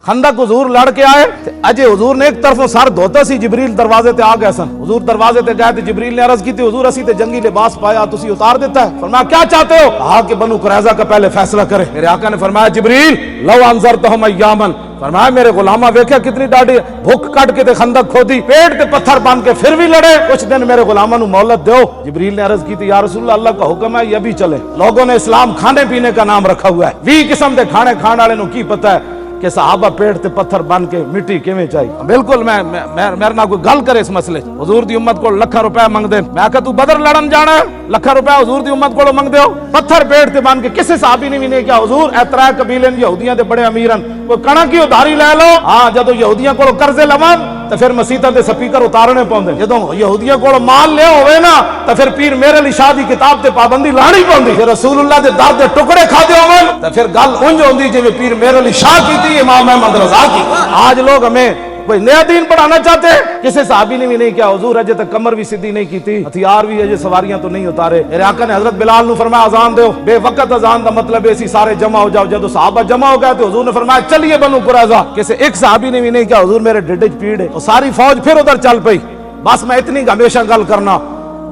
خندق حضور لڑ کے آئے اجے حضور نے ایک طرفوں سر دھوتا سی، جبریل دروازے تے آ گئے سن. حضور دروازے تے گئے تے جبریل نے عرض کی تھی حضور اسی تے جنگی لباس پایا تسی اتار دیتا ہے. فرمایا کیا چاہتے ہو؟ کہا کہ بنو قریظہ کا پہلے فیصلہ کرے. میرے آقا نے فرمایا جبریل لو انذرتہم ایامن، فرمایا میرے غلامہ ویکھیا کتنی ڈاڈی بھوک کٹ کے تے خندق کھودی، پیٹ تے پتھر باندھ کے پھر بھی لڑے، کچھ دن میرے غلامہ نو مہلت دیو. جبریل نے عرض کی تھی یا رسول اللہ کا حکم ہے یہ بھی چلے. لوگوں نے اسلام کھانے پینے کا نام رکھا ہوا ہے، 20 قسم دے کھانے کھان والے نو کی پتہ ہے کہ صحابہ پیٹ تے پتھر بن کے مٹی کیویں چاہیے. بالکل میں میرے نال کوئی گل کرے اس مسئلے. حضور دی امت کو لکھاں روپے منگ دے، میں کہ تو بدر لڑن جانا ہے لکھاں روپے حضور دی امت کو منگ دیو. پتھر پیٹ تے بن کے کسے صحابی نے بھی نہیں کیا حضور اے ترے قبیلے یہودیاں دے بڑے امیرن کوئی کڑک کی ادھاری لے لو. ہاں جدوں یہودیاں کولوں قرضے لون تو پھر مسیتاں تے سپیکر اتارنے پوندے، جدوں یہودیاں کولوں مال لے ہوئے نا تو پھر پیر میرے علی شاہ دی کتاب تے پابندی لانی پوندی. پھر رسول اللہ دے در دے ٹکڑے کھادے ہون تو پھر گل اونج ہوندی جویں پیر میرے علی شاہ کیتی امام احمد رضا کی. آج لوگ ہمیں کوئی نیا دین پڑھانا چاہتے ہیں، کسی صحابی نے بھی نہیں کیا. حضور اجے تک کمر بھی سیدھی نہیں کیتی، ہتھیار بھی اجے سواریاں تو نہیں اتارے. میرے آقا نے حضرت بلال نو فرمایا اذان دیو. بے وقت اذان دا مطلب ہے اسی سارے جمع ہو جاؤ. جب صحابہ جمع ہو گئے تو حضور نے فرمایا چلیے بنو قریظہ. کسی ایک صحابی نے بھی نہیں کیا حضور میرے ڈڈ وچ پیڑ ہے. اور ساری فوج پھر ادھر چل پئی. بس میں اتنی ہمیشہ گل کرنا،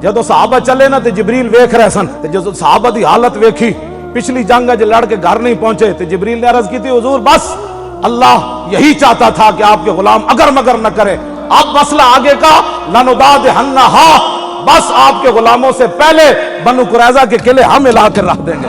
جدوں صحابہ چلے نا تے جبریل ویکھ رہے سن تے جدوں صحابہ دی حالت ویکھی پچھلی جنگ اج لڑ کے گھر نہیں پہنچے تے جبریل نے عرض کی تھی حضور بس اللہ یہی چاہتا تھا کہ آپ کے غلام اگر مگر نہ کرے. اب مسئلہ آگے کا لنودادھنھا، بس آپ کے غلاموں سے پہلے بنو قریظہ کے قلعے ہم ہلا کر رکھ دیں گے.